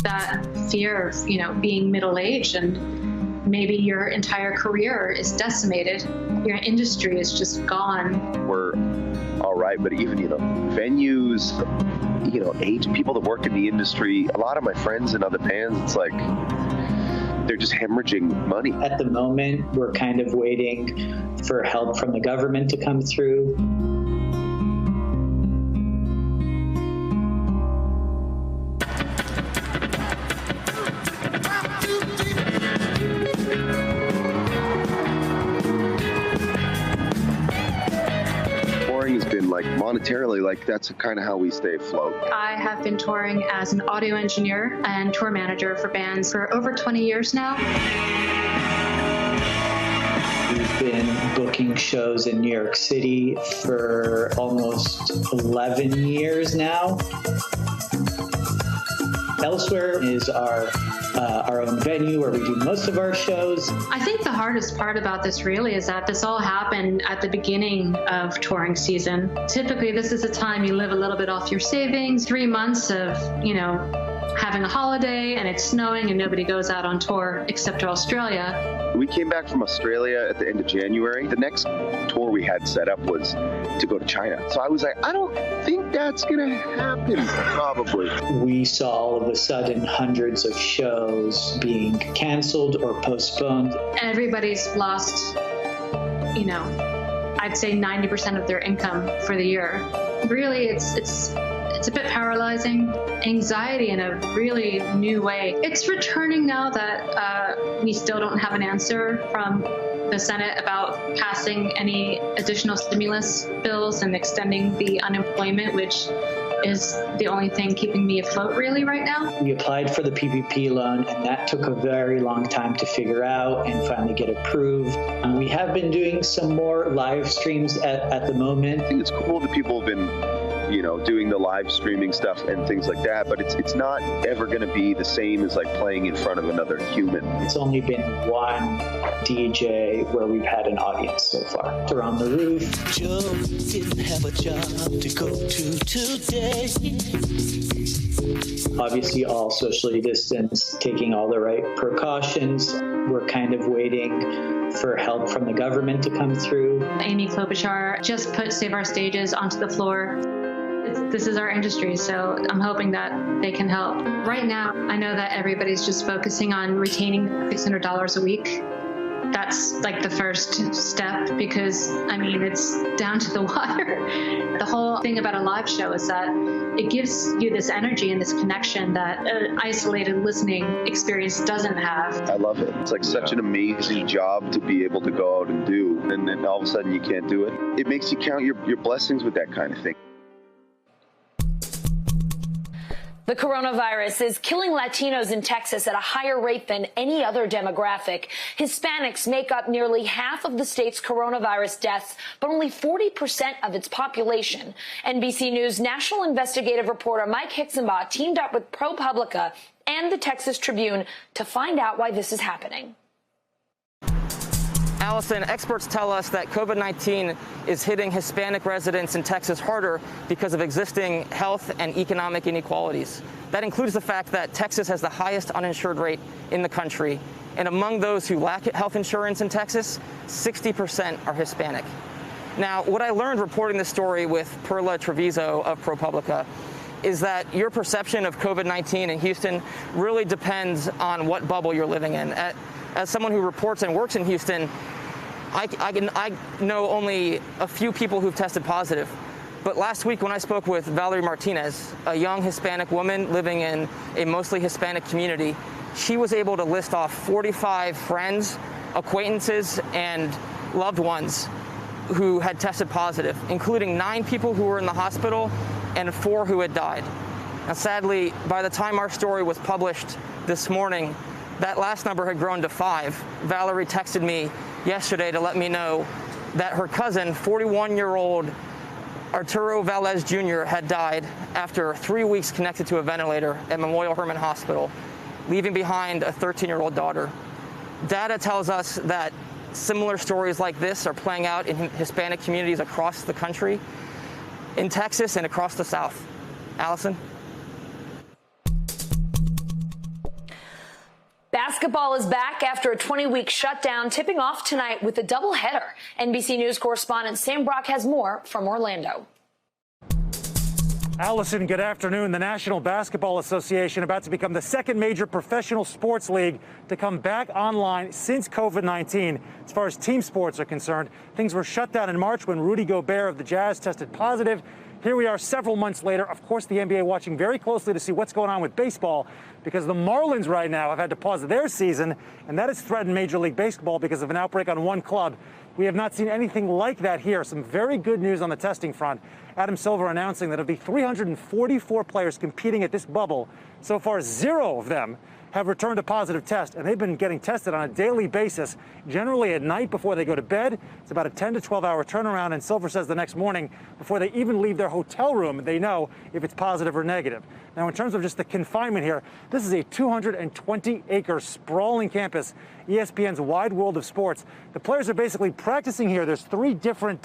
that fear of, being middle-aged and maybe your entire career is decimated. Your industry is just gone. We're all right, but even, venues, age people that work in the industry, a lot of my friends in other bands, it's like they're just hemorrhaging money. At the moment, we're kind of waiting for help from the government to come through. Monetarily, that's kind of how we stay afloat. I have been touring as an audio engineer and tour manager for bands for over 20 years now. We've been booking shows in New York City for almost 11 years now. Elsewhere is our own venue where we do most of our shows. I think the hardest part about this really is that this all happened at the beginning of touring season. Typically, this is a time you live a little bit off your savings, 3 months of, having a holiday and it's snowing and nobody goes out on tour except to Australia. We came back from Australia at the end of January. The next tour we had set up was to go to China. So I was like, I don't think that's going to happen, probably. We saw all of a sudden hundreds of shows being canceled or postponed. Everybody's lost, I'd say 90% of their income for the year. Really, it's a bit paralyzing. Anxiety in a really new way. It's returning now that we still don't have an answer from the Senate about passing any additional stimulus bills and extending the unemployment, which is the only thing keeping me afloat really right now. We applied for the PPP loan, and that took a very long time to figure out and finally get approved. We have been doing some more live streams at the moment. I think it's cool that people have been doing the live streaming stuff and things like that, but it's not ever going to be the same as playing in front of another human. It's only been one DJ where we've had an audience so far. They're on the roof. Joe didn't have a job to go to today. Obviously all socially distanced, taking all the right precautions. We're kind of waiting for help from the government to come through. Amy Klobuchar just put Save Our Stages onto the floor. This is our industry, so I'm hoping that they can help. Right now, I know that everybody's just focusing on retaining $600 a week. That's the first step because, it's down to the wire. The whole thing about a live show is that it gives you this energy and this connection that an isolated listening experience doesn't have. I love it. It's such an amazing job to be able to go out and do, and then all of a sudden you can't do it. It makes you count your blessings with that kind of thing. The coronavirus is killing Latinos in Texas at a higher rate than any other demographic. Hispanics make up nearly half of the state's coronavirus deaths, but only 40% of its population. NBC News national investigative reporter Mike Hixenbaugh teamed up with ProPublica and the Texas Tribune to find out why this is happening. Allison, experts tell us that COVID-19 is hitting Hispanic residents in Texas harder because of existing health and economic inequalities. That includes the fact that Texas has the highest uninsured rate in the country. And among those who lack health insurance in Texas, 60% are Hispanic. Now, what I learned reporting this story with Perla Treviso of ProPublica is that your perception of COVID-19 in Houston really depends on what bubble you're living in. As someone who reports and works in Houston, I know only a few people who've tested positive. But last week when I spoke with Valerie Martinez, a young Hispanic woman living in a mostly Hispanic community, she was able to list off 45 friends, acquaintances, and loved ones who had tested positive, including 9 people who were in the hospital and 4 who had died. Now, sadly, by the time our story was published this morning, that last number had grown to 5. Valerie texted me yesterday to let me know that her cousin, 41-year-old Arturo Velez Jr., had died after 3 weeks connected to a ventilator at Memorial Hermann Hospital, leaving behind a 13-year-old daughter. Data tells us that similar stories like this are playing out in Hispanic communities across the country, in Texas and across the South. Allison? Basketball is back after a 20-week shutdown, tipping off tonight with a doubleheader. NBC News correspondent Sam Brock has more from Orlando. Allison, good afternoon. The National Basketball Association about to become the second major professional sports league to come back online since COVID-19. As far as team sports are concerned, things were shut down in March when Rudy Gobert of the Jazz tested positive. Here we are several months later. Of course, the NBA watching very closely to see what's going on with baseball because the Marlins right now have had to pause their season, and that has threatened Major League Baseball because of an outbreak on one club. We have not seen anything like that here. Some very good news on the testing front. Adam Silver announcing that of the 344 players competing at this bubble, so far 0 of them have returned a positive test, and they've been getting tested on a daily basis, generally at night before they go to bed. It's about a 10 to 12 hour turnaround, and Silver says the next morning, before they even leave their hotel room, they know if it's positive or negative. Now, in terms of just the confinement here, this is a 220-acre sprawling campus, ESPN's wide world of sports. The players are basically practicing here. There's 3 different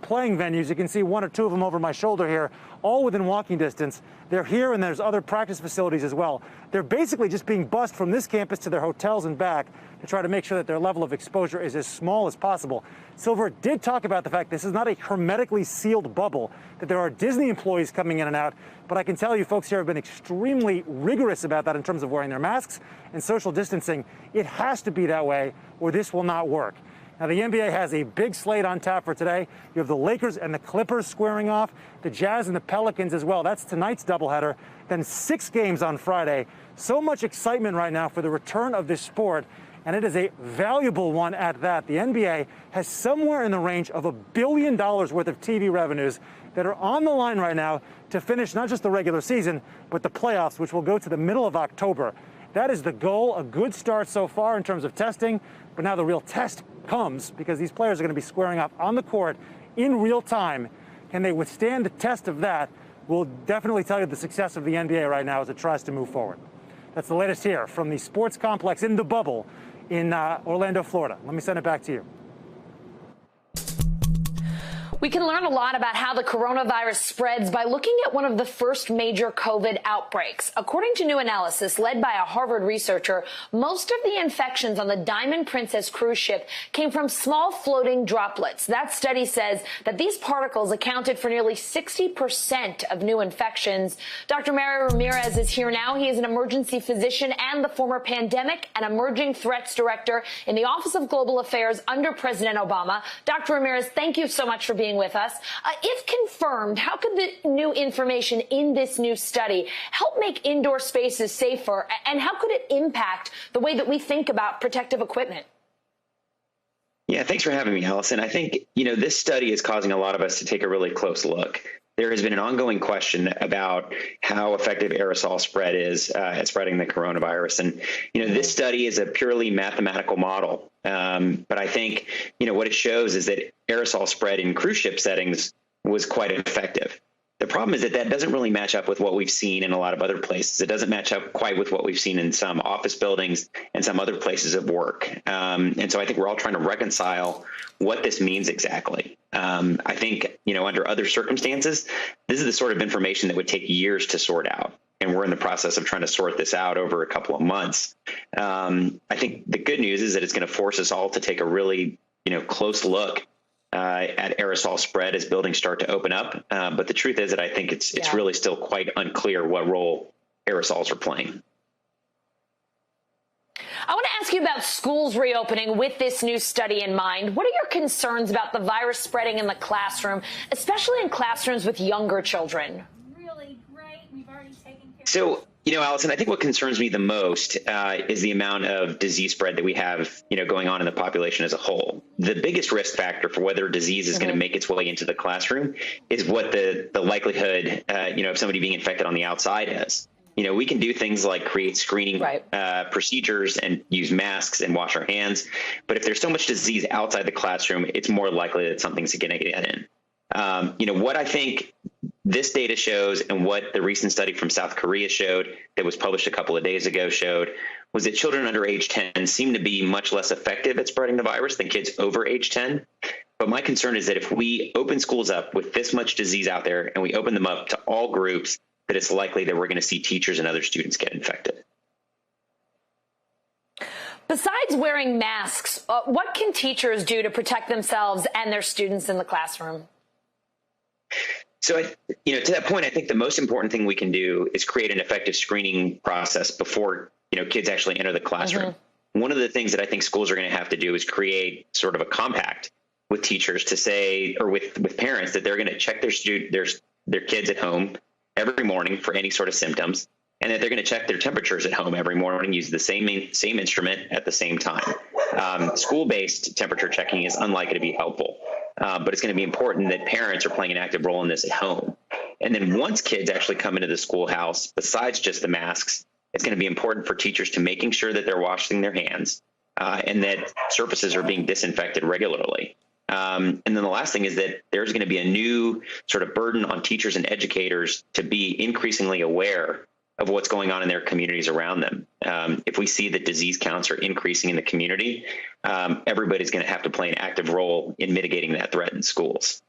playing venues. You can see 1 or 2 of them over my shoulder here, all within walking distance. They're here, and there's other practice facilities as well. They're basically just being bussed from this campus to their hotels and back to try to make sure that their level of exposure is as small as possible. Silver did talk about the fact this is not a hermetically sealed bubble, that there are Disney employees coming in and out, but I can tell you folks here have been extremely rigorous about that in terms of wearing their masks and social distancing. It has to be that way or this will not work. Now, the NBA has a big slate on tap for today. You have the Lakers and the Clippers squaring off, the Jazz and the Pelicans as well. That's tonight's doubleheader. Then 6 games on Friday. So much excitement right now for the return of this sport, and it is a valuable one at that. The NBA has somewhere in the range of $1 billion worth of TV revenues that are on the line right now to finish not just the regular season, but the playoffs, which will go to the middle of October. That is the goal, a good start so far in terms of testing, but now the real test comes because these players are going to be squaring off on the court in real time. Can they withstand the test of that? Will definitely tell you the success of the NBA right now as it tries to move forward. That's the latest here from the sports complex in the bubble in Orlando, Florida. Let me send it back to you. We can learn a lot about how the coronavirus spreads by looking at one of the first major COVID outbreaks. According to new analysis led by a Harvard researcher, most of the infections on the Diamond Princess cruise ship came from small floating droplets. That study says that these particles accounted for nearly 60% of new infections. Dr. Mary Ramirez is here now. He is an emergency physician and the former Pandemic and Emerging Threats Director in the Office of Global Affairs under President Obama. Dr. Ramirez, thank you so much for being with us. If confirmed, how could the new information in this new study help make indoor spaces safer, and how could it impact the way that we think about protective equipment? Yeah, thanks for having me, Allison. I think, this study is causing a lot of us to take a really close look. There has been an ongoing question about how effective aerosol spread is at spreading the coronavirus. And, this study is a purely mathematical model. But I think, what it shows is that aerosol spread in cruise ship settings was quite effective. The problem is that that doesn't really match up with what we've seen in a lot of other places. It doesn't match up quite with what we've seen in some office buildings and some other places of work. And so I think we're all trying to reconcile what this means exactly. I think, under other circumstances, this is the sort of information that would take years to sort out. And we're in the process of trying to sort this out over a couple of months. I think the good news is that it's going to force us all to take a really, close look at aerosol spread as buildings start to open up. But the truth is that I think it's really still quite unclear what role aerosols are playing. I want to ask you about schools reopening with this new study in mind. What are your concerns about the virus spreading in the classroom, especially in classrooms with younger children? Really great. We've already taken care of. So, Allison, I think what concerns me the most is the amount of disease spread that we have, going on in the population as a whole. The biggest risk factor for whether disease is going to make its way into the classroom is what the likelihood, of somebody being infected on the outside is. We can do things like create screening procedures and use masks and wash our hands. But if there's so much disease outside the classroom, it's more likely that something's going to get in. What I think this data shows and what the recent study from South Korea showed that was published a couple of days ago showed was that children under age 10 seem to be much less effective at spreading the virus than kids over age 10. But my concern is that if we open schools up with this much disease out there and we open them up to all groups, that it's likely that we're going to see teachers and other students get infected. Besides wearing masks, what can teachers do to protect themselves and their students in the classroom? So, to that point, I think the most important thing we can do is create an effective screening process before, kids actually enter the classroom. One of the things that I think schools are going to have to do is create sort of a compact with teachers to say, or with parents, that they're going to check their kids at home every morning for any sort of symptoms, and that they're going to check their temperatures at home every morning, use the same instrument at the same time. School-based temperature checking is unlikely to be helpful, but it's going to be important that parents are playing an active role in this at home. And then once kids actually come into the schoolhouse, besides just the masks, it's going to be important for teachers to making sure that they're washing their hands and that surfaces are being disinfected regularly. And then the last thing is that there's going to be a new sort of burden on teachers and educators to be increasingly aware of what's going on in their communities around them. If we see that disease counts are increasing in the community, everybody's going to have to play an active role in mitigating that threat in schools.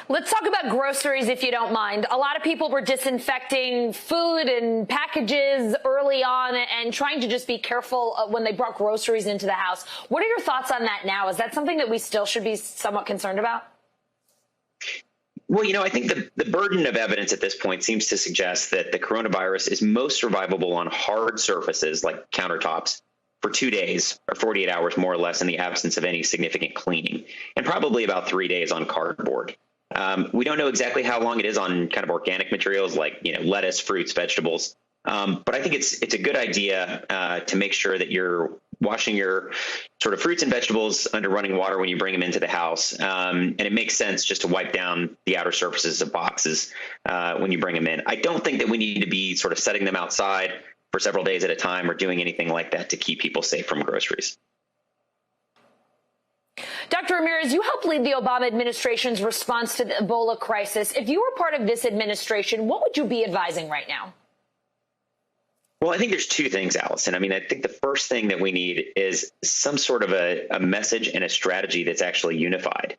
Let's talk about groceries, if you don't mind. A lot of people were disinfecting food and packages early on and trying to just be careful when they brought groceries into the house. What are your thoughts on that now? Is that something that we still should be somewhat concerned about? Well, I think the burden of evidence at this point seems to suggest that the coronavirus is most survivable on hard surfaces like countertops for 2 days or 48 hours, more or less, in the absence of any significant cleaning, and probably about 3 days on cardboard. We don't know exactly how long it is on kind of organic materials like lettuce, fruits, vegetables. But I think it's a good idea to make sure that you're washing your sort of fruits and vegetables under running water when you bring them into the house. And it makes sense just to wipe down the outer surfaces of boxes when you bring them in. I don't think that we need to be sort of setting them outside for several days at a time or doing anything like that to keep people safe from groceries. Dr. Ramirez, you helped lead the Obama administration's response to the Ebola crisis. If you were part of this administration, what would you be advising right now? Well, I think there's two things, Allison. I mean, I think the first thing that we need is some sort of a message and a strategy that's actually unified.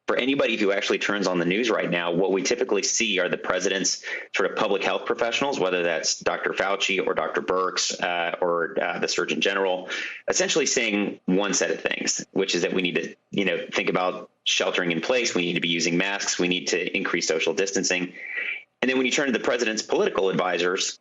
For anybody who actually turns on the news right now, what we typically see are the president's sort of public health professionals, whether that's Dr. Fauci or Dr. Birx or the Surgeon General, essentially saying one set of things, which is that we need to, think about sheltering in place. We need to be using masks. We need to increase social distancing. And then when you turn to the president's political advisors,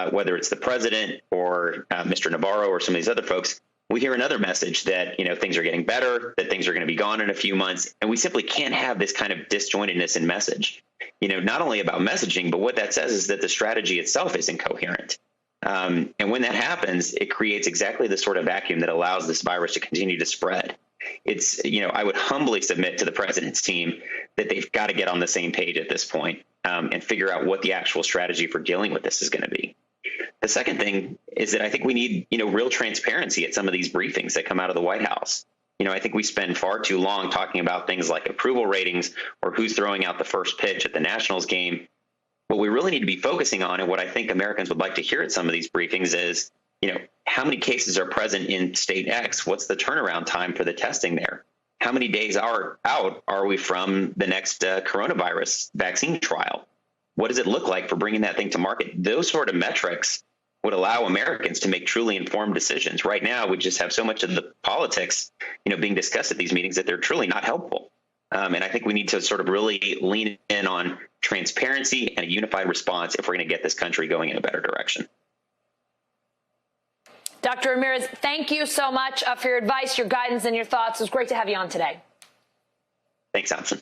whether it's the president or Mr. Navarro or some of these other folks, we hear another message that, things are getting better, that things are going to be gone in a few months. And we simply can't have this kind of disjointedness in message, not only about messaging, but what that says is that the strategy itself is incoherent. And when that happens, it creates exactly the sort of vacuum that allows this virus to continue to spread. It's, I would humbly submit to the president's team that they've got to get on the same page at this point and figure out what the actual strategy for dealing with this is going to be. The second thing is that I think we need, real transparency at some of these briefings that come out of the White House. I think we spend far too long talking about things like approval ratings or who's throwing out the first pitch at the Nationals game. What we really need to be focusing on, and what I think Americans would like to hear at some of these briefings is, how many cases are present in state X? What's the turnaround time for the testing there? How many days out are we from the next coronavirus vaccine trial? What does it look like for bringing that thing to market? Those sort of metrics would allow Americans to make truly informed decisions. Right now, we just have so much of the politics, being discussed at these meetings that they're truly not helpful. And I think we need to sort of really lean in on transparency and a unified response if we're going to get this country going in a better direction. Dr. Ramirez, thank you so much for your advice, your guidance, and your thoughts. It was great to have you on today. Thanks, Allison.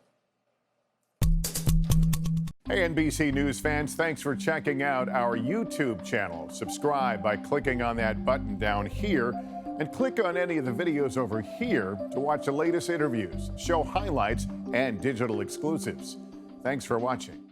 Hey, NBC News fans, thanks for checking out our YouTube channel. Subscribe by clicking on that button down here and click on any of the videos over here to watch the latest interviews, show highlights, and digital exclusives. Thanks for watching.